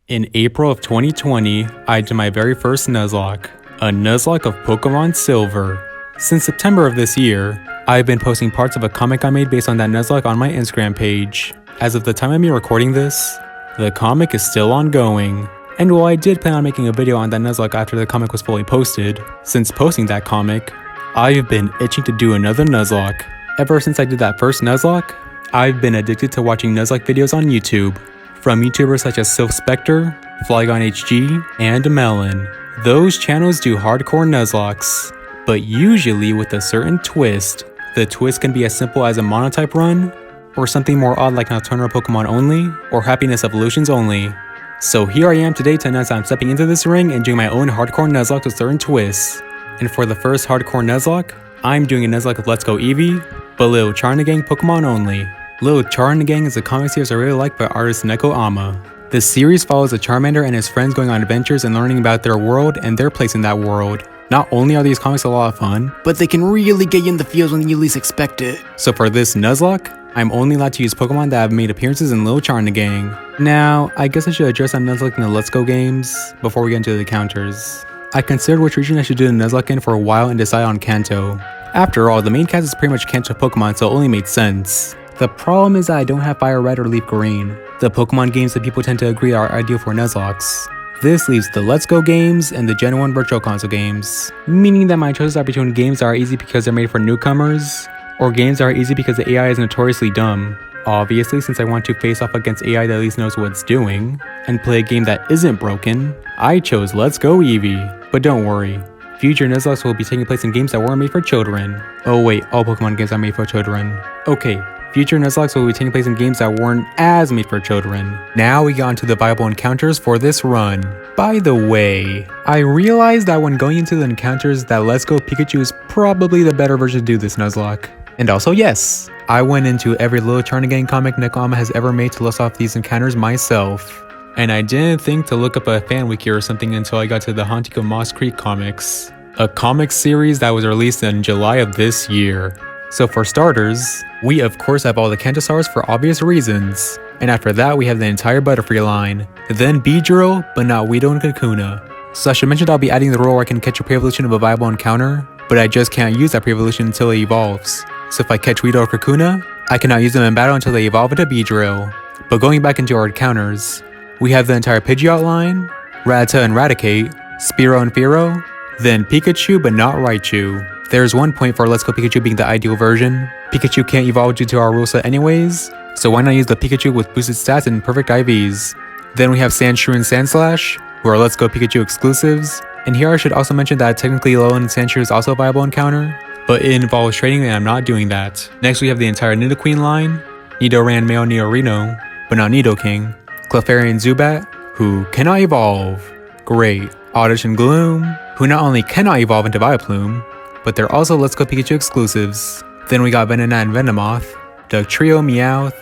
In April of 2020, I did my very first Nuzlocke, a Nuzlocke of Pokemon Silver. Since September of this year, I've been posting parts of a comic I made based on that Nuzlocke on my Instagram page. As of the time of me recording this, the comic is still ongoing. And while I did plan on making a video on that Nuzlocke after the comic was fully posted, since posting that comic, I've been itching to do another Nuzlocke. Ever since I did that first Nuzlocke, I've been addicted to watching Nuzlocke videos on YouTube, from YouTubers such as Sylph Spectre, Flygon HG, and Melon. Those channels do hardcore Nuzlockes, but usually with a certain twist. The twist can be as simple as a monotype run, or something more odd like Nocturnal Pokemon only, or Happiness Evolutions only. So here I am today to announce I'm stepping into this ring and doing my own hardcore Nuzlocke with certain twists. And for the first hardcore Nuzlocke, I'm doing a Nuzlocke of Let's Go Eevee, but Little Charnagang Pokemon only. Little Charnagang is a comic series I really like by artist Neko Ama. This series follows a Charmander and his friends going on adventures and learning about their world and their place in that world. Not only are these comics a lot of fun, but they can really get you in the feels when you least expect it. So for this Nuzlocke, I'm only allowed to use Pokemon that have made appearances in Little Charnagang. Now, I guess I should address I'm Nuzlocke in the Let's Go games before we get into the counters. I considered which region I should do the Nuzlocke in for a while and decided on Kanto. After all, the main cast is pretty much Kanto Pokemon, so it only made sense. The problem is that I don't have Fire Red or Leaf Green, the Pokemon games that people tend to agree are ideal for Nuzlockes. This leaves the Let's Go games and the Gen 1 Virtual Console games, meaning that my choices are between games that are easy because they're made for newcomers, or games that are easy because the AI is notoriously dumb. Obviously, since I want to face off against AI that at least knows what it's doing, and play a game that isn't broken, I chose Let's Go Eevee. But don't worry, future Nuzlockes will be taking place in games that weren't made for children. Oh wait, all Pokemon games are made for children. Okay, future Nuzlockes will be taking place in games that weren't as made for children. Now we get onto the viable encounters for this run. By the way, I realized that when going into the encounters that Let's Go Pikachu is probably the better version to do this Nuzlocke. And also yes, I went into every Little Charnagang comic Neko Ama has ever made to list off these encounters myself. And I didn't think to look up a fan wiki or something until I got to the Haunting of Moss Creek comics, a comic series that was released in July of this year. So for starters, we of course have all the Kantosaurs for obvious reasons, and after that we have the entire Butterfree line, then Beedrill, but not Weedle and Kakuna. So I should mention that I'll be adding the rule where I can catch a pre-evolution of a viable encounter, but I just can't use that pre-evolution until it evolves. So if I catch Weedle or Kakuna, I cannot use them in battle until they evolve into Beedrill. But going back into our encounters, we have the entire Pidgeot line, Rattata and Raticate, Spearow and Fearow, then Pikachu but not Raichu. There's one point for Let's Go Pikachu being the ideal version. Pikachu can't evolve due to our rule set anyways, so why not use the Pikachu with boosted stats and perfect IVs. Then we have Sandshrew and Sandslash, who are Let's Go Pikachu exclusives, and here I should also mention that technically Alolan Sandshrew is also a viable encounter, but it involves trading and I'm not doing that. Next we have the entire Nidoqueen line, Nidoran Male Nidorino, but not Nidoking, Clefairy and Zubat, who cannot evolve. Great. Oddish and Gloom, who not only cannot evolve into Vileplume, but they're also Let's Go Pikachu exclusives. Then we got Venonat and Venomoth, Dugtrio, Meowth,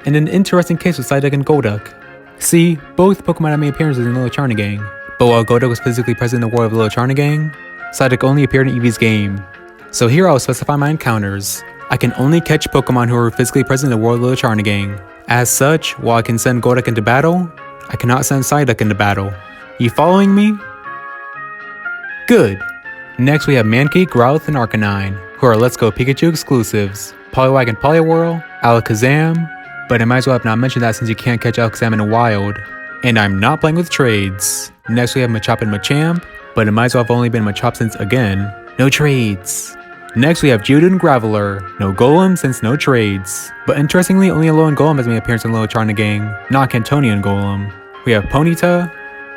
and an interesting case with Psyduck and Golduck. See, both Pokemon have made appearances in Little Charnagang, but while Golduck was physically present in the world of Little Charnagang, Psyduck only appeared in Eevee's game. So here I'll specify my encounters. I can only catch Pokemon who are physically present in the world of Little Charnagang. As such, while I can send Golduck into battle, I cannot send Psyduck into battle. You following me? Good. Next we have Mankey, Growlithe, and Arcanine, who are Let's Go Pikachu exclusives, Poliwag and Poliwhirl, Alakazam, but I might as well have not mentioned that since you can't catch Alakazam in the wild. And I'm not playing with trades. Next we have Machop and Machamp, but it might as well have only been Machop since again, no trades. Next we have Geodude and Graveler, no Golem since no trades. But interestingly, only Alolan Golem has made an appearance in Little Charnagang, not Cantonian Golem. We have Ponyta,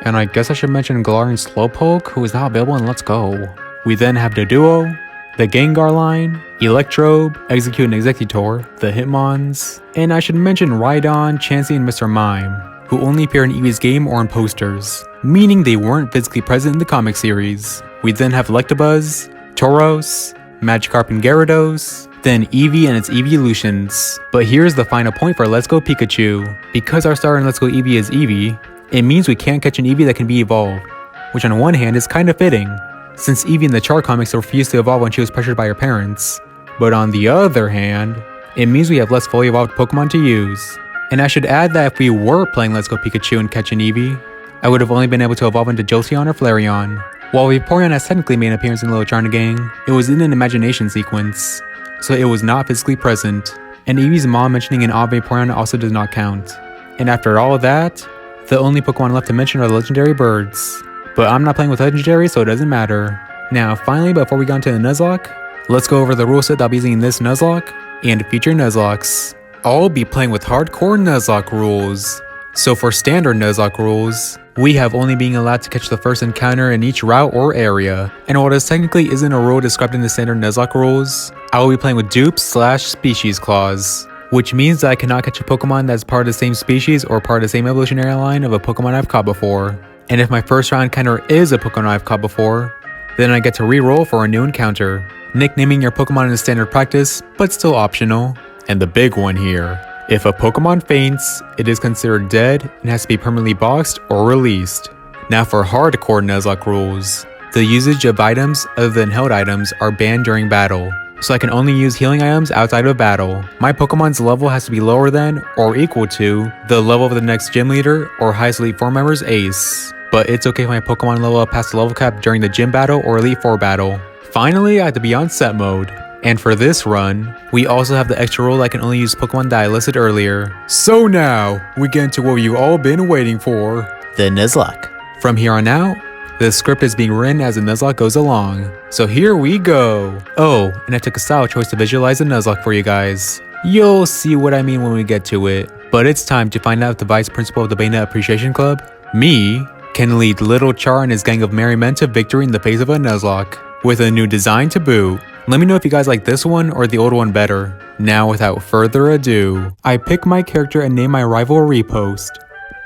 and I guess I should mention Galarian Slowpoke, who is now available in Let's Go. We then have Doduo, the Gengar line, Electrode, Execute and Executor, the Hitmons, and I should mention Rhydon, Chansey, and Mr. Mime, who only appear in Eevee's game or in posters, meaning they weren't physically present in the comic series. We then have Electabuzz, Tauros, Magikarp and Gyarados, then Eevee and its evolutions. But here's the final point for Let's Go Pikachu. Because our star in Let's Go Eevee is Eevee, it means we can't catch an Eevee that can be evolved, which on one hand is kind of fitting, since Eevee in the Char comics refused to evolve when she was pressured by her parents. But on the other hand, it means we have less fully evolved Pokemon to use. And I should add that if we were playing Let's Go Pikachu and catch an Eevee, I would have only been able to evolve into Jolteon or Flareon. While Vaporeon has technically made an appearance in Little Charnagang, it was in an imagination sequence, so it was not physically present, and Eevee's mom mentioning an odd Vaporeon also does not count. And after all of that, the only Pokemon left to mention are the legendary birds. But I'm not playing with legendary, so it doesn't matter. Now finally, before we go into the Nuzlocke, let's go over the rule set that I'll be using in this Nuzlocke and future Nuzlockes. I'll be playing with hardcore Nuzlocke rules. So for standard Nuzlocke rules, we have only being allowed to catch the first encounter in each route or area, and while this technically isn't a rule described in the standard Nuzlocke rules, I will be playing with dupe/species clause, which means that I cannot catch a Pokemon that's part of the same species or part of the same evolutionary line of a Pokemon I've caught before. And if my first round encounter is a Pokemon I've caught before, then I get to re-roll for a new encounter, nicknaming your Pokemon is standard practice, but still optional. And the big one here, if a Pokemon faints, it is considered dead and has to be permanently boxed or released. Now for hardcore Nuzlocke rules, the usage of items other than held items are banned during battle, so I can only use healing items outside of battle. My Pokemon's level has to be lower than or equal to the level of the next gym leader or highest Elite Four member's ace, but it's okay if my Pokemon level up past the level cap during the gym battle or Elite Four battle. Finally, I have to be on set mode. And for this run, we also have the extra rule that I can only use Pokemon that I listed earlier. So now, we get into what you've all been waiting for. The Nuzlocke. From here on out, the script is being written as the Nuzlocke goes along. So here we go. Oh, and I took a style choice to visualize the Nuzlocke for you guys. You'll see what I mean when we get to it. But it's time to find out if the vice principal of the Bayonetta Appreciation Club, me, can lead Little Char and his gang of merry men to victory in the face of a Nuzlocke, with a new design to boot. Let me know if you guys like this one or the old one better. Now without further ado, I pick my character and name my rival Repost,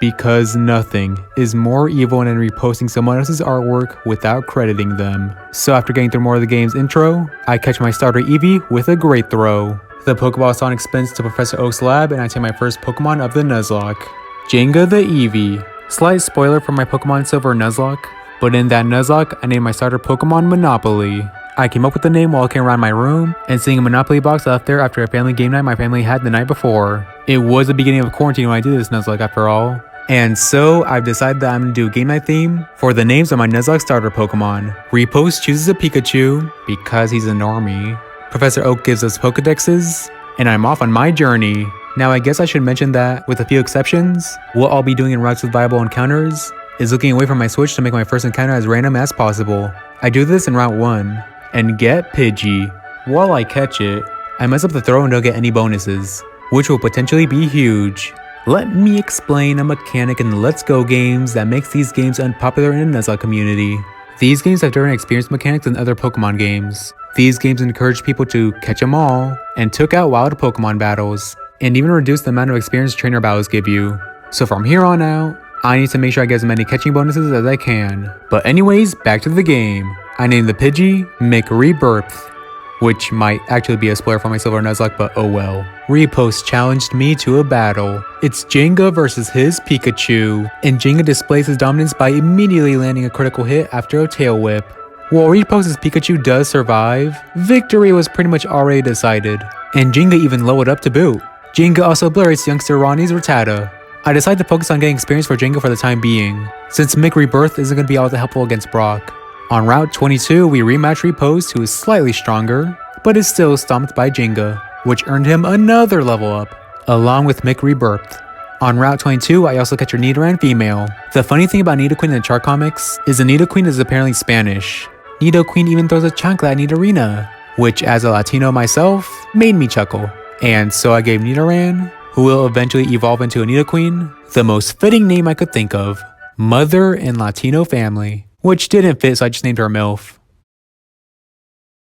because nothing is more evil than reposting someone else's artwork without crediting them. So after getting through more of the game's intro, I catch my starter Eevee with a great throw. The Pokeball Sonic spins to Professor Oak's lab and I take my first Pokemon of the Nuzlocke, Jenga the Eevee. Slight spoiler for my Pokemon Silver Nuzlocke, but in that Nuzlocke, I named my starter Pokemon Monopoly. I came up with the name while walking around my room and seeing a Monopoly box left there after a family game night my family had the night before. It was the beginning of quarantine when I did this Nuzlocke after all. And so I've decided that I'm going to do a game night theme for the names of my Nuzlocke starter Pokemon. Repost chooses a Pikachu because he's a normie. Professor Oak gives us Pokedexes, and I'm off on my journey. Now I guess I should mention that, with a few exceptions, what I'll be doing in routes with viable encounters is looking away from my Switch to make my first encounter as random as possible. I do this in Route 1, and get Pidgey. While I catch it, I mess up the throw and don't get any bonuses, which will potentially be huge. Let me explain a mechanic in the Let's Go games that makes these games unpopular in the Nuzlocke community. These games have different experience mechanics than other Pokemon games. These games encourage people to catch them all, and took out wild Pokemon battles, and even reduced the amount of experience trainer battles give you. So from here on out, I need to make sure I get as many catching bonuses as I can. But anyways, back to the game. I named the Pidgey McRebirth, which might actually be a spoiler for my Silver Nuzlocke, but oh well. Repost challenged me to a battle. It's Jenga versus his Pikachu, and Jenga displays his dominance by immediately landing a critical hit after a tail whip. While Repost's Pikachu does survive, victory was pretty much already decided, and Jenga even lowered up to boot. Jenga also obliterates youngster Ronnie's Rattata. I decided to focus on getting experience for Jenga for the time being, since McRebirth isn't going to be all that helpful against Brock. On Route 22, we rematch Repost, who is slightly stronger, but is still stomped by Jenga, which earned him another level up, along with McRebirth. On Route 22, I also catch a Nidoran female. The funny thing about Nidoqueen in the Char comics is the Nidoqueen is apparently Spanish. Nidoqueen even throws a chancla at Nidorina, which as a Latino myself, made me chuckle. And so I gave Nidoran, who will eventually evolve into a Nidoqueen, the most fitting name I could think of, Mother in Latino Family. Which didn't fit, so I just named her MILF.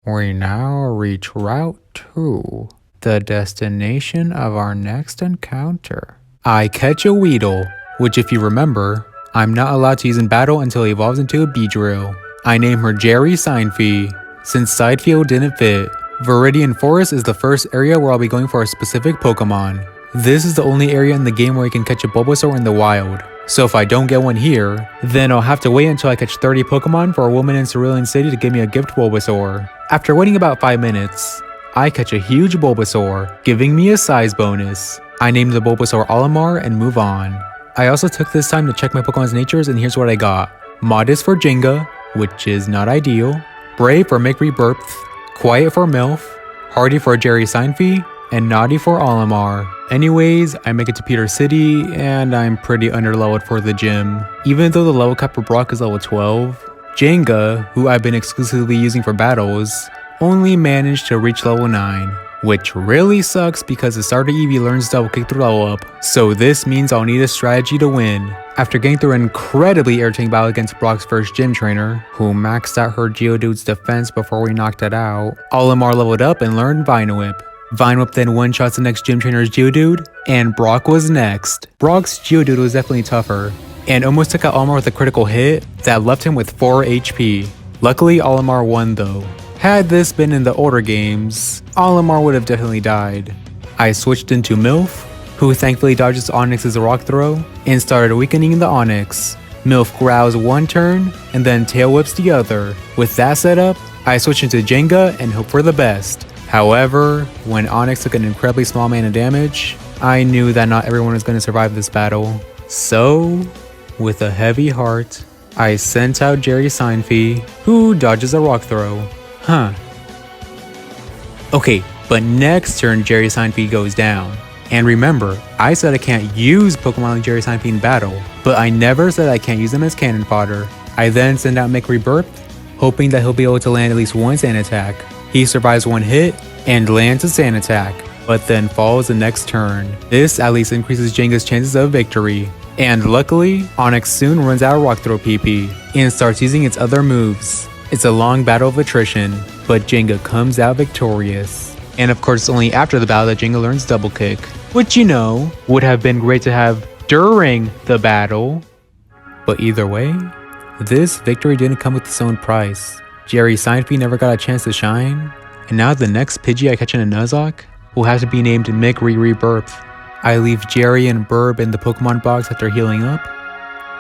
We now reach Route 2, the destination of our next encounter. I catch a Weedle, which if you remember, I'm not allowed to use in battle until he evolves into a Beedrill. I name her Jerry Signfee, since Sidefield didn't fit. Viridian Forest is the first area where I'll be going for a specific Pokemon. This is the only area in the game where you can catch a Bulbasaur in the wild. So if I don't get one here, then I'll have to wait until I catch 30 Pokemon for a woman in Cerulean City to give me a gift Bulbasaur. After waiting about 5 minutes, I catch a huge Bulbasaur, giving me a size bonus. I name the Bulbasaur Olimar and move on. I also took this time to check my Pokemon's natures, and here's what I got. Modest for Jenga, which is not ideal. Brave for Mick Rebirth. Quiet for Milf. Hardy for Jerry Seinfeld. And Naughty for Olimar. Anyways, I make it to Peter City, and I'm pretty underleveled for the gym. Even though the level cap for Brock is level 12, Jenga, who I've been exclusively using for battles, only managed to reach level 9. Which really sucks because the starter Eevee learns double kick through level up, so this means I'll need a strategy to win. After getting through an incredibly irritating battle against Brock's first gym trainer, who maxed out her Geodude's defense before we knocked it out, Olimar leveled up and learned Vine Whip. Vine Whip then one-shots the next gym trainer's Geodude, and Brock was next. Brock's Geodude was definitely tougher, and almost took out Olimar with a critical hit that left him with 4 HP. Luckily, Olimar won though. Had this been in the older games, Olimar would have definitely died. I switched into Milf, who thankfully dodges Onix's rock throw, and started weakening the Onix. Milf growls one turn, and then tail whips the other. With that setup, I switched into Jenga and hope for the best. However, when Onix took an incredibly small amount of damage, I knew that not everyone was going to survive this battle. So, with a heavy heart, I sent out Jerry Seinfeld, who dodges a rock throw. Okay, but next turn Jerry Seinfeld goes down. And remember, I said I can't use Pokemon like Jerry Seinfeld in battle, but I never said I can't use them as cannon fodder. I then send out Mick Rebirth, hoping that he'll be able to land at least one sand attack. He survives one hit and lands a sand attack, but then falls the next turn. This at least increases Jenga's chances of victory. And luckily, Onix soon runs out of Rock Throw PP and starts using its other moves. It's a long battle of attrition, but Jenga comes out victorious. And of course, it's only after the battle that Jenga learns Double Kick, which would have been great to have during the battle. But either way, this victory didn't come with its own price. Jerry Seinfeld never got a chance to shine, and now the next Pidgey I catch in a Nuzlocke will have to be named Mick Rebirth. I leave Jerry and Burb in the Pokemon box after healing up,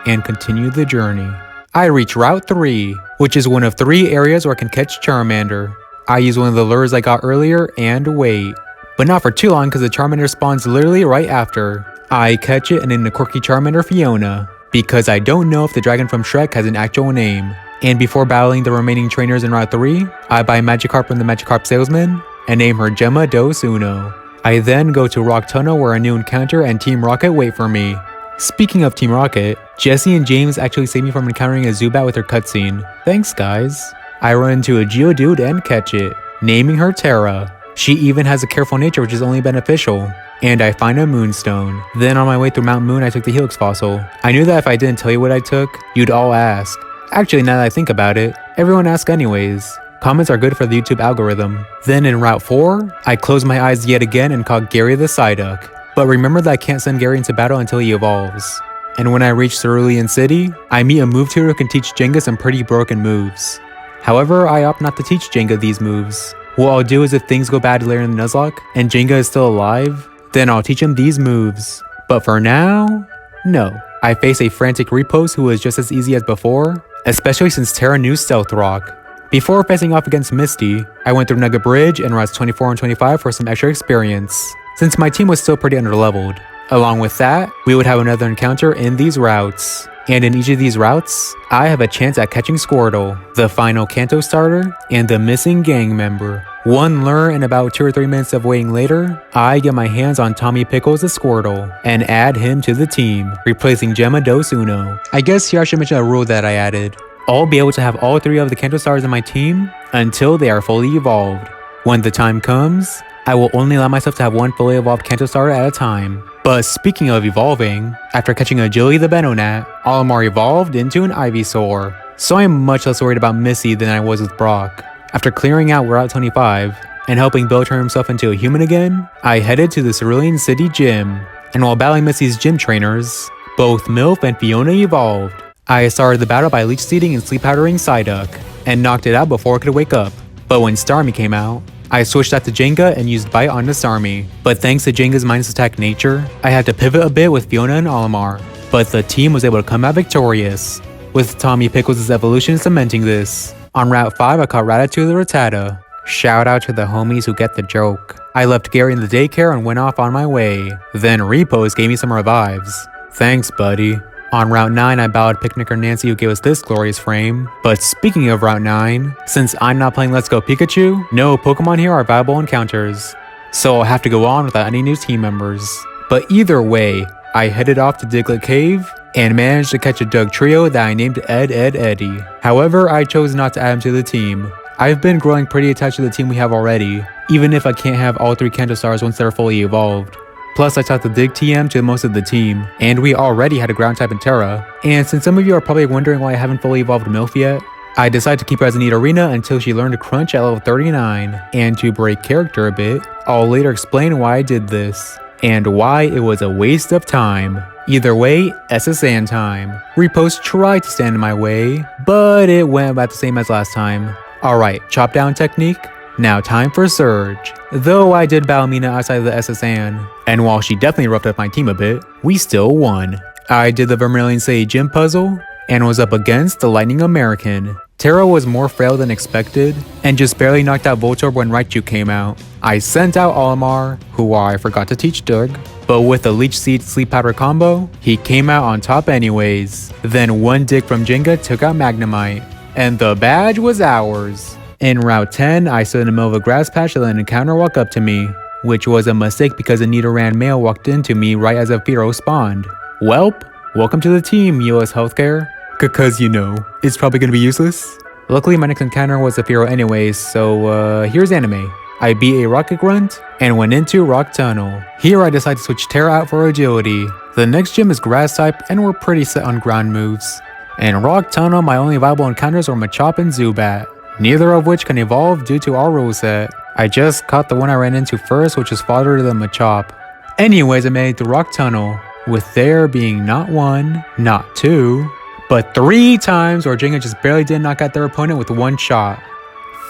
and continue the journey. I reach Route 3, which is one of 3 areas where I can catch Charmander. I use one of the lures I got earlier and wait, but not for too long because the Charmander spawns literally right after. I catch it and name the quirky Charmander Fiona, because I don't know if the dragon from Shrek has an actual name. And before battling the remaining trainers in Route 3, I buy Magikarp from the Magikarp salesman and name her Gemma Dos Uno. I then go to Rock Tunnel where a new encounter and Team Rocket wait for me. Speaking of Team Rocket, Jesse and James actually saved me from encountering a Zubat with their cutscene. Thanks guys. I run into a Geodude and catch it, naming her Terra. She even has a careful nature which is only beneficial. And I find a Moonstone. Then on my way through Mount Moon I took the Helix fossil. I knew that if I didn't tell you what I took, you'd all ask. Actually, now that I think about it, everyone asks anyways. Comments are good for the YouTube algorithm. Then in Route 4, I close my eyes yet again and call Gary the Psyduck. But remember that I can't send Gary into battle until he evolves. And when I reach Cerulean City, I meet a move tutor who can teach Jenga some pretty broken moves. However, I opt not to teach Jenga these moves. What I'll do is if things go bad later in the Nuzlocke and Jenga is still alive, then I'll teach him these moves. But for now, no. I face a frantic Riposte who is just as easy as before, especially since Terra knew Stealth Rock. Before facing off against Misty, I went through Nugget Bridge and routes 24 and 25 for some extra experience, since my team was still pretty underleveled. Along with that, we would have another encounter in these routes. And in each of these routes, I have a chance at catching Squirtle, the final Kanto starter, and the missing gang member. One lure and about 2 or 3 minutes of waiting later, I get my hands on Tommy Pickles the Squirtle, and add him to the team, replacing Gemma Dos Uno. I guess here I should mention a rule that I added. I'll be able to have all 3 of the Kanto stars in my team until they are fully evolved. When the time comes, I will only allow myself to have 1 fully evolved Kanto starter at a time. But speaking of evolving, after catching Agility the Venonat, Olimar evolved into an Ivysaur. So I am much less worried about Missy than I was with Brock. After clearing out Route 25 and helping Bill turn himself into a human again, I headed to the Cerulean City Gym. And while battling Missy's gym trainers, both Milf and Fiona evolved. I started the battle by leech seeding and sleep powdering Psyduck, and knocked it out before it could wake up. But when Starmie came out, I switched out to Jenga and used Bite onto Starmie. But thanks to Jenga's minus attack nature, I had to pivot a bit with Fiona and Olimar. But the team was able to come out victorious, with Tommy Pickles' evolution cementing this. On Route 5 I caught Ratatouille the Rattata. Shout out to the homies who get the joke. I left Gary in the daycare and went off on my way. Then Riposte gave me some revives. Thanks, buddy. On Route 9, I battled Picnicker Nancy who gave us this glorious frame. But speaking of Route 9, since I'm not playing Let's Go Pikachu, no Pokemon here are viable encounters. So I'll have to go on without any new team members. But either way, I headed off to Diglett Cave and managed to catch a Dugtrio that I named Eddie. However, I chose not to add him to the team. I've been growing pretty attached to the team we have already, even if I can't have all 3 Kanto Stars once they're fully evolved. Plus, I taught the Dig TM to most of the team, and we already had a ground type in Terra. And since some of you are probably wondering why I haven't fully evolved MILF yet, I decided to keep her as a Nidorina until she learned to crunch at level 39. And to break character a bit, I'll later explain why I did this, and why it was a waste of time. Either way, SSN time. Repost tried to stand in my way, but it went about the same as last time. Alright, chop down technique. Now time for Surge. Though I did battle Mina outside of the SSN, and while she definitely roughed up my team a bit, we still won. I did the Vermilion City Gym puzzle, and was up against the Lightning American. Terra was more frail than expected, and just barely knocked out Voltorb when Raichu came out. I sent out Olimar, who I forgot to teach Doug, but with the Leech Seed Sleep Powder combo, he came out on top anyways. Then one dig from Jenga took out Magnemite, and the badge was ours. In Route 10, I stood in the middle of a grass patch and let an encounter walk up to me, which was a mistake because a Nidoran male walked into me right as a Fearow spawned. Welp, welcome to the team, US Healthcare. Cause you know, it's probably gonna be useless. Luckily my next encounter was a Fearow anyways, so here's anime. I beat a Rocket Grunt and went into Rock Tunnel. Here I decided to switch Terra out for agility. The next gym is grass type and we're pretty set on ground moves. In Rock Tunnel my only viable encounters were Machop and Zubat, neither of which can evolve due to our rule set. I just caught the one I ran into first, which was fodder to the Machop. Anyways, I made it to Rock Tunnel, with there being not 1, not 2, but 3 times where Jenga just barely did knock out their opponent with 1 shot.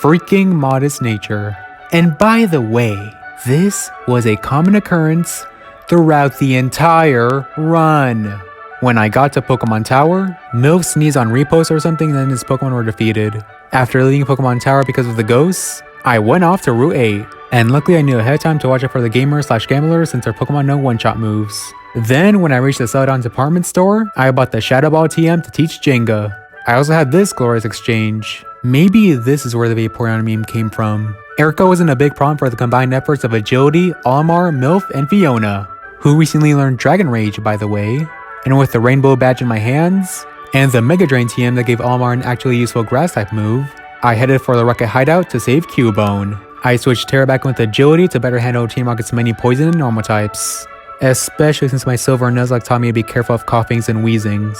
Freaking modest nature. And by the way, this was a common occurrence throughout the entire run. When I got to Pokemon Tower, MILF sneezed on Repost or something, then his Pokemon were defeated. After leaving Pokemon Tower because of the ghosts, I went off to Route 8, and luckily I knew ahead of time to watch out for the gamers/gamblers since their Pokemon know one-shot moves. Then when I reached the Celadon department store, I bought the Shadow Ball TM to teach Jenga. I also had this glorious exchange. Maybe this is where the Vaporeon meme came from. Erica wasn't a big problem for the combined efforts of Agility, Olimar, MILF, and Fiona, who recently learned Dragon Rage by the way. And with the Rainbow Badge in my hands, and the Mega Drain TM that gave Olimar an actually useful grass type move, I headed for the Rocket Hideout to save Cubone. I switched Terra back with Agility to better handle Team Rocket's many poison and normal types, especially since my Silver Nuzlocke taught me to be careful of coughings and wheezings.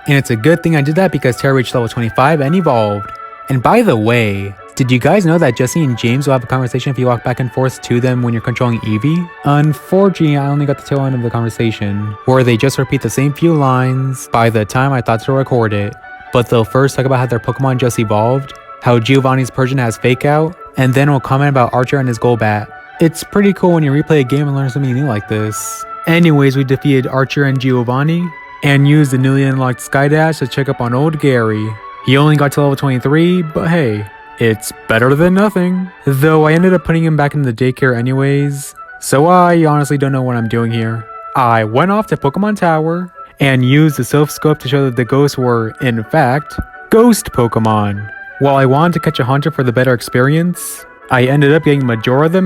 And it's a good thing I did that because Terra reached level 25 and evolved. And by the way, did you guys know that Jesse and James will have a conversation if you walk back and forth to them when you're controlling Eevee? Unfortunately, I only got the tail end of the conversation, where they just repeat the same few lines by the time I thought to record it. But they'll first talk about how their Pokemon just evolved, how Giovanni's Persian has Fake Out, and then we'll comment about Archer and his Golbat. It's pretty cool when you replay a game and learn something new like this. Anyways, we defeated Archer and Giovanni, and used the newly unlocked Skydash to check up on old Gary. He only got to level 23, but hey, it's better than nothing. Though I ended up putting him back in the daycare anyways, so I honestly don't know what I'm doing here. I went off to Pokemon Tower, and used the Silph Scope to show that the ghosts were, in fact, ghost Pokemon. While I wanted to catch a Haunter for the better experience, I ended up getting Majora the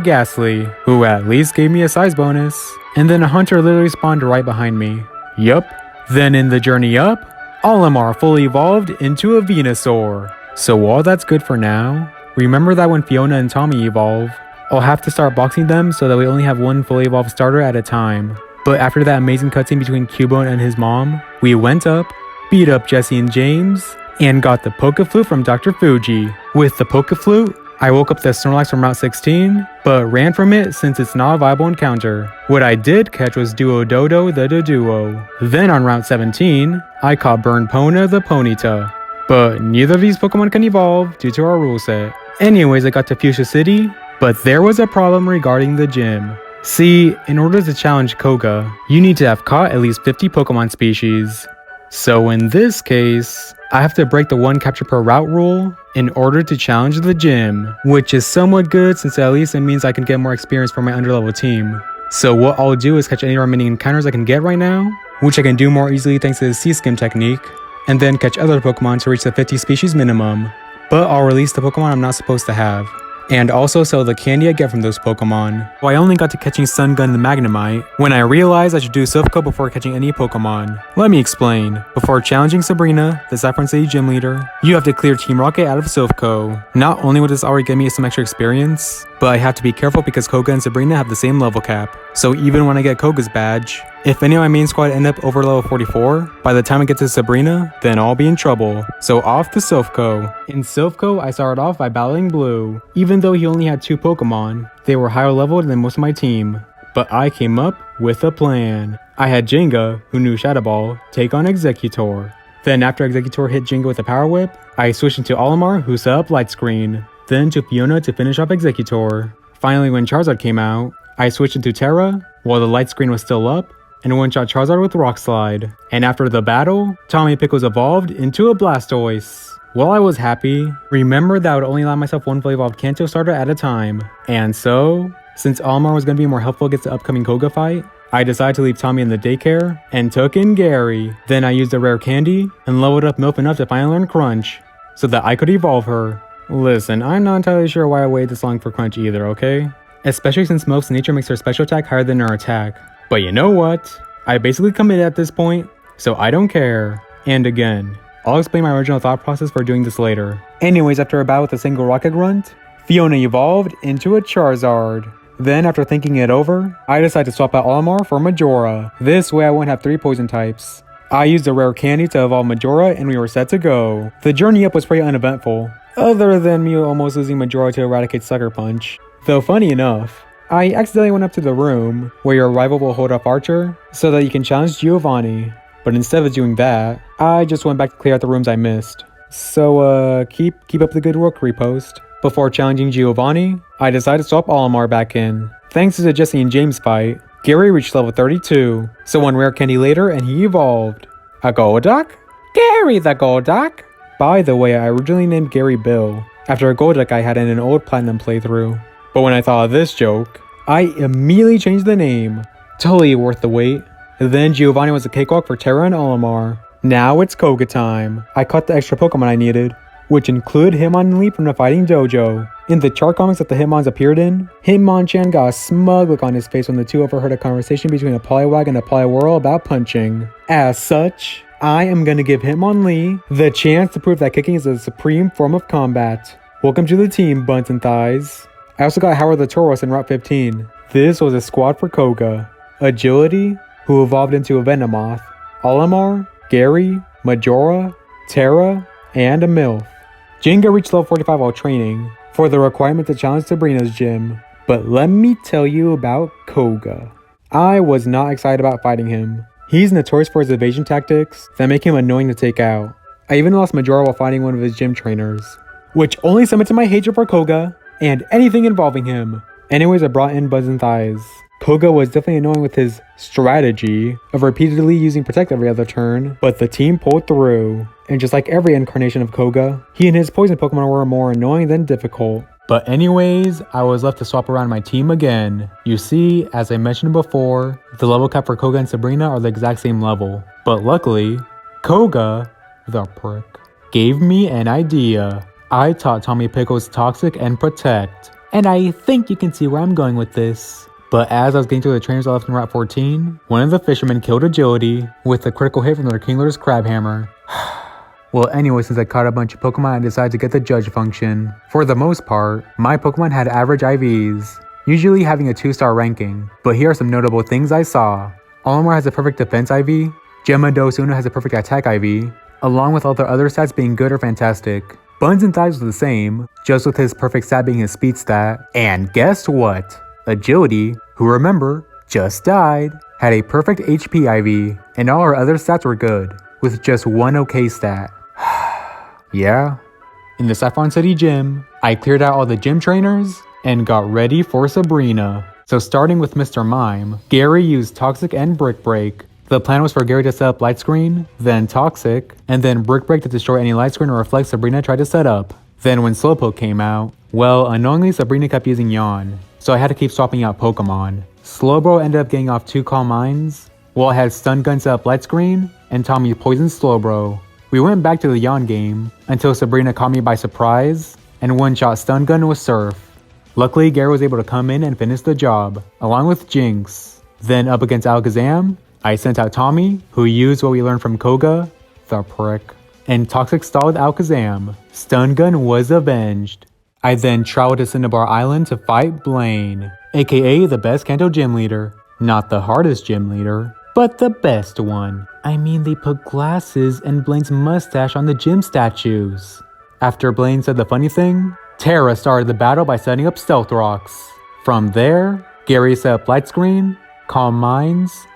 Ghastly, who at least gave me a size bonus, and then a Hunter literally spawned right behind me. Yup. Then in the journey up, Olimar fully evolved into a Venusaur. So while that's good for now, remember that when Fiona and Tommy evolve, I'll have to start boxing them so that we only have one fully evolved starter at a time. But after that amazing cutscene between Cubone and his mom, we went up, beat up Jesse and James, and got the Pokeflute from Dr. Fuji. With the Pokeflute, I woke up the Snorlax from Route 16, but ran from it since it's not a viable encounter. What I did catch was Duododo the Doduo. Then on Route 17, I caught Burnpona the Ponyta. But neither of these Pokemon can evolve due to our rule set. Anyways, I got to Fuchsia City, but there was a problem regarding the gym. See, in order to challenge Koga, you need to have caught at least 50 Pokemon species. So in this case, I have to break the 1 capture per route rule in order to challenge the gym, which is somewhat good since at least it means I can get more experience for my underlevel team. So what I'll do is catch any remaining encounters I can get right now, which I can do more easily thanks to the Sea Skim technique, and then catch other Pokemon to reach the 50 species minimum. But I'll release the Pokemon I'm not supposed to have, and also sell the candy I get from those Pokemon. Well, I only got to catching Sun Gun and Magnemite when I realized I should do Silph Co before catching any Pokemon. Let me explain. Before challenging Sabrina, the Saffron City gym leader, you have to clear Team Rocket out of Silph Co. Not only would this already give me some extra experience, but I have to be careful because Koga and Sabrina have the same level cap. So even when I get Koga's badge, if any of my main squad end up over level 44, by the time I get to Sabrina, then I'll be in trouble. So off to Silph Co. In Silph Co, I started off by battling Blue. Even though he only had 2 Pokemon, they were higher leveled than most of my team. But I came up with a plan. I had Jenga, who knew Shadow Ball, take on Exeggutor. Then after Exeggutor hit Jenga with a Power Whip, I switched into Olimar, who set up Light Screen. Then to Fiona to finish off Exeggutor. Finally, when Charizard came out, I switched into Terra while the Light Screen was still up, and one-shot Charizard with Rock Slide. And after the battle, Tommy Pickles evolved into a Blastoise. While I was happy, remember that I would only allow myself one fully evolved Kanto starter at a time. And so, since Olimar was going to be more helpful against the upcoming Koga fight, I decided to leave Tommy in the daycare and took in Gary. Then I used a rare candy and leveled up Milf enough to finally learn Crunch, so that I could evolve her. Listen, I'm not entirely sure why I waited this long for Crunch either, okay? Especially since Milf's nature makes her special attack higher than her attack. But you know what? I basically committed at this point, so I don't care. And again, I'll explain my original thought process for doing this later. Anyways, after a battle with a single Rocket Grunt, Fiona evolved into a Charizard. Then after thinking it over, I decided to swap out Olimar for Majora. This way I won't have 3 poison types. I used a rare candy to evolve Majora and we were set to go. The journey up was pretty uneventful, other than me almost losing Majora to Eradicate Sucker Punch. Though funny enough, I accidentally went up to the room where your rival will hold up Archer so that you can challenge Giovanni. But instead of doing that, I just went back to clear out the rooms I missed. So keep up the good work, Repost. Before challenging Giovanni, I decided to swap Olimar back in. Thanks to the Jesse and James fight, Gary reached level 32, so one rare candy later and he evolved. A Golduck? Gary the Golduck! By the way, I originally named Gary Bill, after a Golduck I had in an old Platinum playthrough. But when I thought of this joke, I immediately changed the name. Totally worth the wait. Then Giovanni was a cakewalk for Terra and Olimar. Now it's Koga time. I caught the extra Pokemon I needed, which include Hitmonlee from the Fighting Dojo. In the chart comics that the Hitmons appeared in, Hitmonchan got a smug look on his face when the two overheard a conversation between a Poliwag and a Poliwhirl about punching. As such, I am gonna give Hitmonlee the chance to prove that kicking is a supreme form of combat. Welcome to the team, Buns and Thighs. I also got Howard the Tauros in Route 15. This was a squad for Koga. Agility, who evolved into a Venomoth, Olimar, Gary, Majora, Terra, and a Milf. Jenga reached level 45 while training, for the requirement to challenge Sabrina's gym. But let me tell you about Koga. I was not excited about fighting him. He's notorious for his evasion tactics that make him annoying to take out. I even lost Majora while fighting one of his gym trainers, which only cemented my hatred for Koga and anything involving him. Anyways, I brought in Buds and Thighs. Koga was definitely annoying with his strategy of repeatedly using Protect every other turn, but the team pulled through. And just like every incarnation of Koga, he and his poison Pokemon were more annoying than difficult. But anyways, I was left to swap around my team again. You see, as I mentioned before, the level cap for Koga and Sabrina are the exact same level. But luckily, Koga, the prick, gave me an idea. I taught Tommy Pickles Toxic and Protect. And I think you can see where I'm going with this. But as I was getting through the trainers I left in Route 14, one of the fishermen killed Agility with a critical hit from their Kingler's Crab Hammer. Well, anyway, since I caught a bunch of Pokemon, I decided to get the judge function. For the most part, my Pokemon had average IVs, usually having a 2-star ranking. But here are some notable things I saw. Olimar has a perfect defense IV, Gemadosuna has a perfect attack IV, along with all the other stats being good or fantastic. Buns and Thighs was the same, just with his perfect stat being his speed stat. And guess what? Agility, who remember, just died, had a perfect HP IV, and all her other stats were good, with just one okay stat. Yeah. In the Saffron City gym, I cleared out all the gym trainers and got ready for Sabrina. So starting with Mr. Mime, Gary used Toxic and Brick Break. The plan was for Gary to set up Light Screen, then Toxic, and then Brick Break to destroy any Light Screen or Reflect Sabrina tried to set up. Then when Slowpoke came out, well, unknowingly Sabrina kept using Yawn, so I had to keep swapping out Pokemon. Slowbro ended up getting off 2 Calm Minds, while I had Stun Gun set up Light Screen, and Tommy poisoned Slowbro. We went back to the Yawn game, until Sabrina caught me by surprise, and one-shot Stun Gun with Surf. Luckily, Gary was able to come in and finish the job, along with Jinx. Then up against Alakazam, I sent out Tommy, who used what we learned from Koga, the prick, and Toxic stalled Alakazam. Stun Gun was avenged. I then traveled to Cinnabar Island to fight Blaine, aka the best Kanto gym leader. Not the hardest gym leader, but the best one. I mean, they put glasses and Blaine's mustache on the gym statues. After Blaine said the funny thing, Terra started the battle by setting up Stealth Rocks. From there, Gary set up Light Screen, Calm Minds,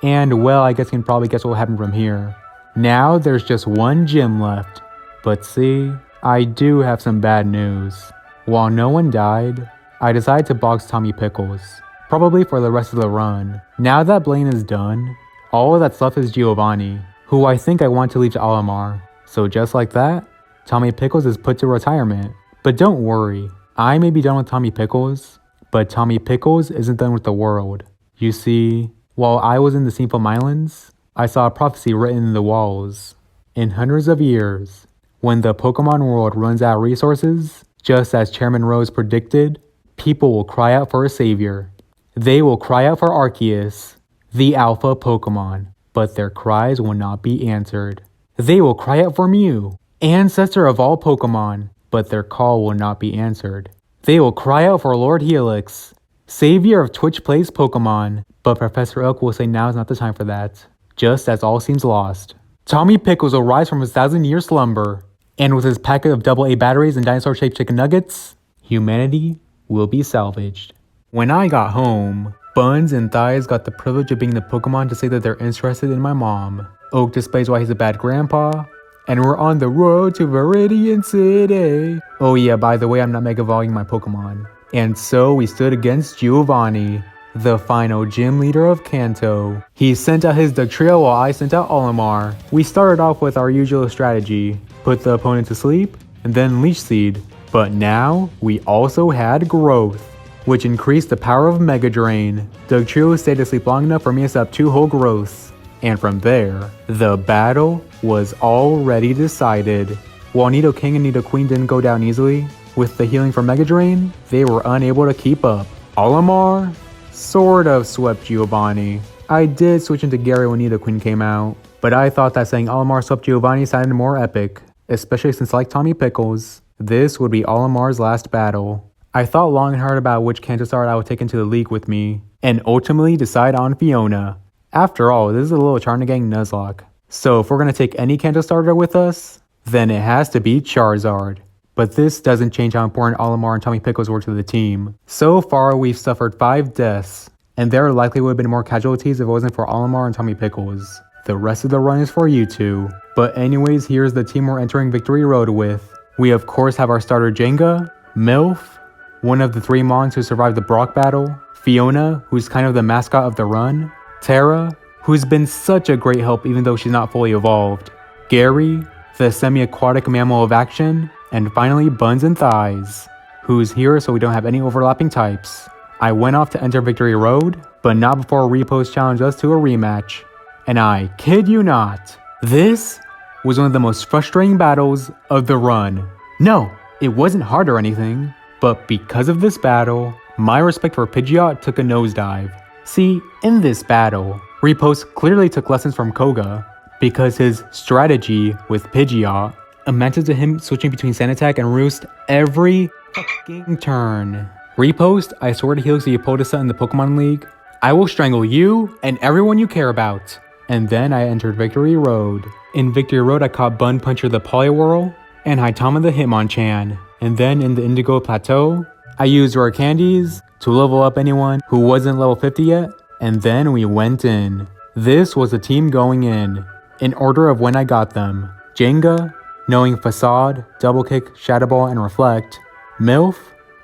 and well, I guess you can probably guess what will happen from here. Now there's just one gym left. But see, I do have some bad news. While no one died, I decided to box Tommy Pickles, probably for the rest of the run. Now that Blaine is done, all that's left is Giovanni, who I think I want to leave to Olimar. So just like that, Tommy Pickles is put to retirement. But don't worry, I may be done with Tommy Pickles, but Tommy Pickles isn't done with the world. You see, while I was in the Seafoam Islands, I saw a prophecy written in the walls. In hundreds of years, when the Pokemon world runs out of resources, just as Chairman Rose predicted, people will cry out for a savior. They will cry out for Arceus, the alpha Pokemon, but their cries will not be answered. They will cry out for Mew, ancestor of all Pokemon, but their call will not be answered. They will cry out for Lord Helix, savior of Twitch Plays Pokemon, but Professor Oak will say now is not the time for that, just as all seems lost. Tommy Pickles will rise from his 1,000-year slumber, and with his packet of AA batteries and dinosaur-shaped chicken nuggets, humanity will be salvaged. When I got home, Buns and Thighs got the privilege of being the Pokemon to say that they're interested in my mom. Oak displays why he's a bad grandpa, and we're on the road to Viridian City. Oh yeah, by the way, I'm not Mega Evolving my Pokemon. And so we stood against Giovanni, the final gym leader of Kanto. He sent out his Dugtrio while I sent out Olimar. We started off with our usual strategy, put the opponent to sleep, and then Leech Seed. But now, we also had Growth, which increased the power of Mega Drain. Dugtrio stayed asleep long enough for me to set up 2 whole Growths. And from there, the battle was already decided. While Nidoking and Nidoqueen didn't go down easily, with the healing from Mega Drain, they were unable to keep up. Olimar sort of swept Giovanni. I did switch into Gary when Nidoqueen came out, but I thought that saying Olimar swept Giovanni sounded more epic, especially since like Tommy Pickles, this would be Olimar's last battle. I thought long and hard about which Kanto star I would take into the league with me, and ultimately decide on Fiona. After all, this is a little Charnagang Nuzlocke, so if we're going to take any Kanto starter with us, then it has to be Charizard. But this doesn't change how important Olimar and Tommy Pickles were to the team. So far, we've suffered 5 deaths, and there likely would have been more casualties if it wasn't for Olimar and Tommy Pickles. The rest of the run is for you two. But anyways, here's the team we're entering Victory Road with. We of course have our starter Jenga, Milf, one of the 3 Mons who survived the Brock battle, Fiona, who's kind of the mascot of the run, Terra, who's been such a great help even though she's not fully evolved, Gary, the semi-aquatic mammal of action, and finally Buns and Thighs, who's here so we don't have any overlapping types. I went off to enter Victory Road, but not before Repost challenged us to a rematch. And I kid you not, this was one of the most frustrating battles of the run. No, it wasn't hard or anything, but because of this battle, my respect for Pidgeot took a nosedive. See, in this battle, Repost clearly took lessons from Koga, because his strategy with Pidgeot amounted to him switching between Sand Attack and Roost every fucking turn. Repost, I swear to Helix the Apodissa in the Pokemon League, I will strangle you and everyone you care about. And then I entered Victory Road. In Victory Road, I caught Bun Puncher the Poliwhirl and Haitama the Hitmonchan. And then in the Indigo Plateau, I used rare candies to level up anyone who wasn't level 50 yet. And then we went in. This was the team going in order of when I got them. Jenga, knowing Facade, Double Kick, Shadow Ball, and Reflect. Milf,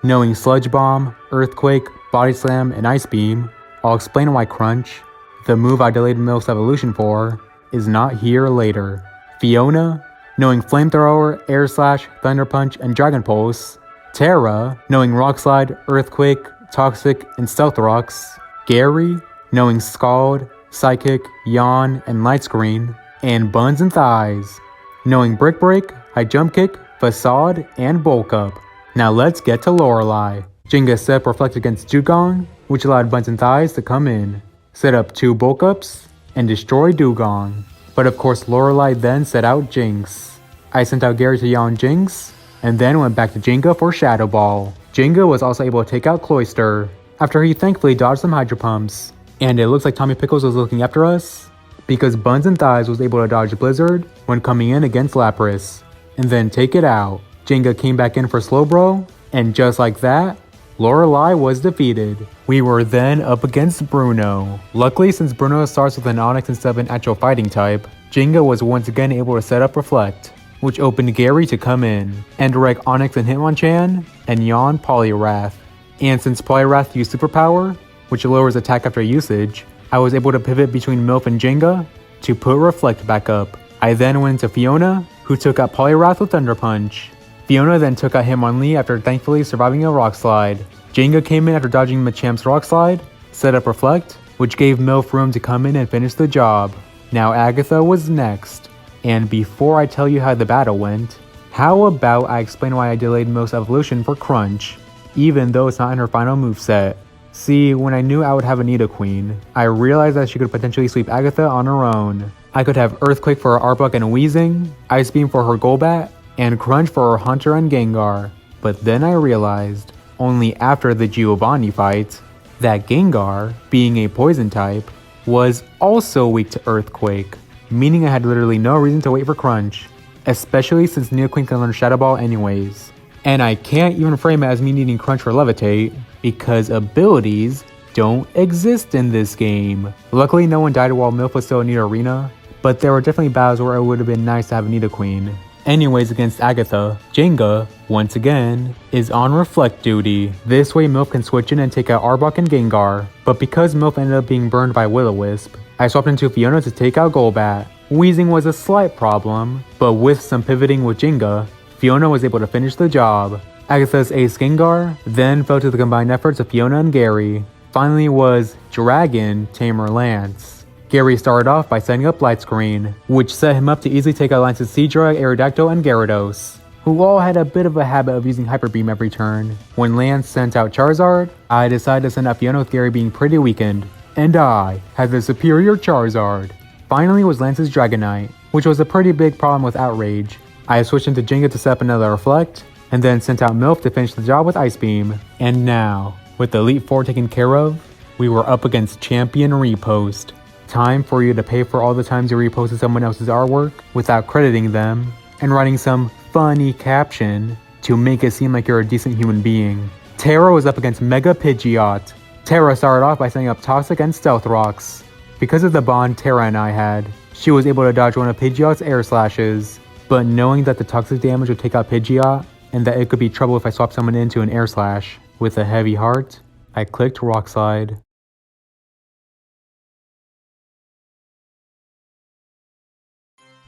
knowing Sludge Bomb, Earthquake, Body Slam, and Ice Beam. I'll explain why Crunch, the move I delayed Milf's evolution for, is not here later. Fiona, knowing Flamethrower, Air Slash, Thunder Punch, and Dragon Pulse. Terra, knowing Rock Slide, Earthquake, Toxic, and Stealth Rocks. Gary, knowing Scald, Psychic, Yawn, and Light Screen, and Buns and Thighs, knowing Brick Break, High Jump Kick, Facade, and Bulk Up. Now let's get to Lorelei. Jenga set up Reflect against Dugong, which allowed Buns and Thighs to come in, set up 2 Bulk Ups, and destroy Dugong. But of course Lorelei then set out Jinx. I sent out Gary to yawn Jinx, and then went back to Jenga for Shadow Ball. Jenga was also able to take out Cloyster, after he thankfully dodged some Hydro Pumps. And it looks like Tommy Pickles was looking after us, because Buns and Thighs was able to dodge Blizzard when coming in against Lapras, and then take it out. Jenga came back in for Slowbro, and just like that, Lorelei was defeated. We were then up against Bruno. Luckily, since Bruno starts with an Onix instead of an actual fighting type, Jenga was once again able to set up Reflect, which opened Gary to come in, and direct Onix and Hitmonchan, and yawn Poliwrath. And since Poliwrath used Superpower, which lowers attack after usage, I was able to pivot between Milf and Jenga to put Reflect back up. I then went into Fiona, who took out Poliwrath with Thunder Punch. Fiona then took out Hitmonlee after thankfully surviving a Rock Slide. Jenga came in after dodging Machamp's Rock Slide, set up Reflect, which gave Milf room to come in and finish the job. Now Agatha was next. And before I tell you how the battle went, how about I explain why I delayed Milf's evolution for Crunch, even though it's not in her final moveset. See, when I knew I would have a Nidoqueen, I realized that she could potentially sweep Agatha on her own. I could have Earthquake for her Arbok and Weezing, Ice Beam for her Golbat, and Crunch for her Hunter and Gengar. But then I realized, only after the Giovanni fight, that Gengar, being a poison type, was also weak to Earthquake, meaning I had literally no reason to wait for Crunch, especially since Nidoqueen can learn Shadow Ball anyways. And I can't even frame it as me needing Crunch for Levitate, because abilities don't exist in this game. Luckily no one died while Milf was still in Nido Arena, but there were definitely battles where it would have been nice to have a Nidoqueen. Anyways, against Agatha, Jenga, once again, is on Reflect duty. This way Milf can switch in and take out Arbok and Gengar, but because Milf ended up being burned by Will-O-Wisp, I swapped into Fiona to take out Golbat. Weezing was a slight problem, but with some pivoting with Jenga, Fiona was able to finish the job. Agatha's ace Gengar then fell to the combined efforts of Fiona and Gary. Finally was Dragon Tamer Lance. Gary started off by setting up Light Screen, which set him up to easily take out Lance's Seadra, Aerodactyl, and Gyarados, who all had a bit of a habit of using Hyper Beam every turn. When Lance sent out Charizard, I decided to send out Fiona with Gary being pretty weakened, and I had the superior Charizard. Finally was Lance's Dragonite, which was a pretty big problem with Outrage. I switched into Jenga to set up another Reflect, and then sent out Milf to finish the job with Ice Beam. And now, with the Elite Four taken care of, we were up against Champion Repost. Time for you to pay for all the times you reposted someone else's artwork without crediting them, and writing some funny caption to make it seem like you're a decent human being. Tara was up against Mega Pidgeot. Tara started off by setting up Toxic and Stealth Rocks. Because of the bond Tara and I had, she was able to dodge one of Pidgeot's Air Slashes, but knowing that the Toxic damage would take out Pidgeot, and that it could be trouble if I swapped someone into an Air Slash, with a heavy heart, I clicked Rock Slide.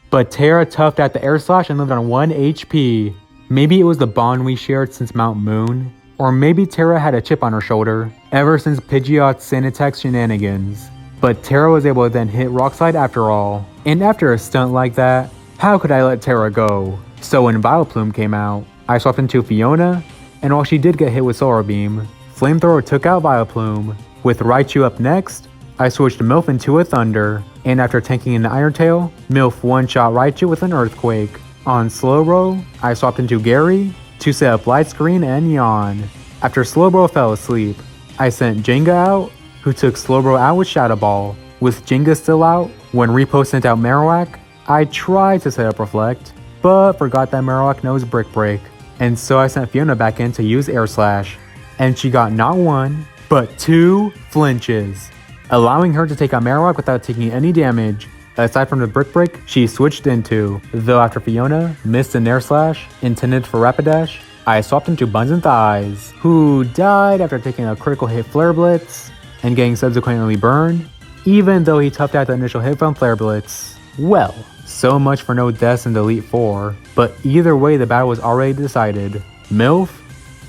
But Tara toughed out the Air Slash and lived on 1 HP. Maybe it was the bond we shared since Mount Moon, or maybe Tara had a chip on her shoulder ever since Pidgeot's Sandatax shenanigans. But Tara was able to then hit Rock Slide after all, and after a stunt like that, how could I let Tara go? So when Vileplume came out, I swapped into Fiona, and while she did get hit with Solar Beam, Flamethrower took out Vileplume. With Raichu up next, I switched Milf into a Thunder, and after tanking an Iron Tail, Milf one-shot Raichu with an Earthquake. On Slowbro, I swapped into Gary to set up Light Screen and Yawn. After Slowbro fell asleep, I sent Jenga out, who took Slowbro out with Shadow Ball. With Jenga still out, when Repo sent out Marowak, I tried to set up Reflect, but forgot that Marowak knows Brick Break, and so I sent Fiona back in to use Air Slash, and she got not one, but 2 flinches, allowing her to take out Marowak without taking any damage, aside from the Brick Break she switched into. Though after Fiona missed an Air Slash intended for Rapidash, I swapped into Buns and Thighs, who died after taking a critical hit Flare Blitz and getting subsequently burned, even though he toughed out the initial hit from Flare Blitz. Well, so much for no deaths in the Elite Four, but either way the battle was already decided. Milf,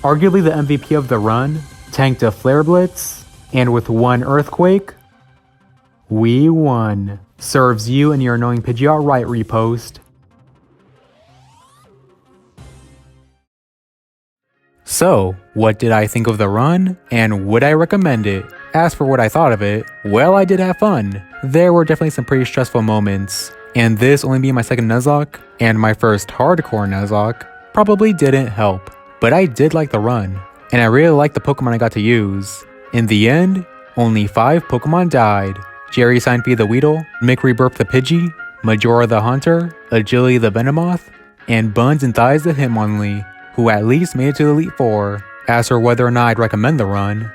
arguably the MVP of the run, tanked a Flare Blitz, And with one earthquake, we won. Serves you and your annoying Pidgeot right, repost. So, what did I think of the run, and would I recommend it? As for what I thought of it, well, I did have fun. There were definitely some pretty stressful moments, and this only being my second Nuzlocke, and my first hardcore Nuzlocke, probably didn't help. But I did like the run, and I really liked the Pokemon I got to use. In the end, only 5 Pokemon died. Jerry Seinfeld the Weedle, Mick Rebirth the Pidgey, Majora the Haunter, Agility the Venomoth, and Buns and Thighs the Hitmonlee, who at least made it to the Elite Four. As for whether or not I'd recommend the run,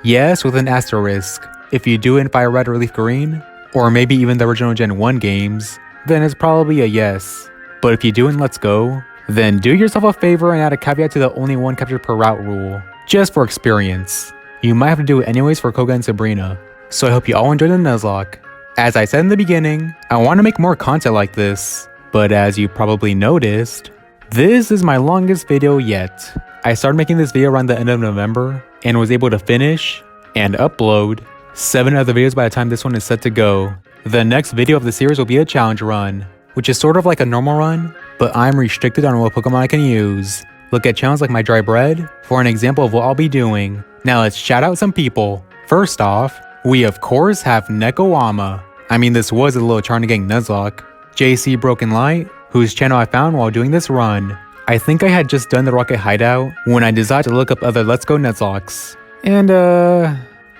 yes, with an asterisk. If you do it in Fire Red or Leaf Green, or maybe even the original Gen 1 games, then it's probably a yes. But if you do in Let's Go, then do yourself a favor and add a caveat to the only one capture per route rule, just for experience. You might have to do it anyways for Koga and Sabrina. So I hope you all enjoyed the Nuzlocke. As I said in the beginning, I want to make more content like this, but as you probably noticed, this is my longest video yet. I started making this video around the end of November and was able to finish and upload 7 other videos by the time this one is set to go. The next video of the series will be a challenge run, which is sort of like a normal run, but I'm restricted on what Pokemon I can use. Look at challenges like my dry bread for an example of what I'll be doing. Now let's shout out some people. First off, we of course have Nekoama. I mean, this was a little Charming Gang Nuzlocke. JC Broken Light, whose channel I found while doing this run. I think I had just done the Rocket Hideout when I decided to look up other Let's Go Nuzlocks. And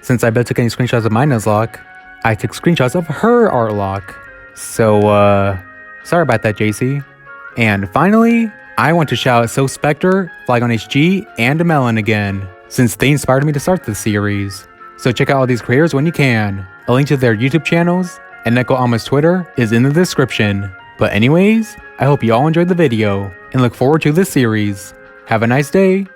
since I bet took any screenshots of my Nuzlocke, I took screenshots of her art lock. So sorry about that, JC. And finally, I want to shout out So Spectre, Flygon HG, and Melon again, since they inspired me to start this series. So check out all these creators when you can. A link to their YouTube channels and Nekoama's Twitter is in the description. But anyways, I hope you all enjoyed the video and look forward to this series. Have a nice day.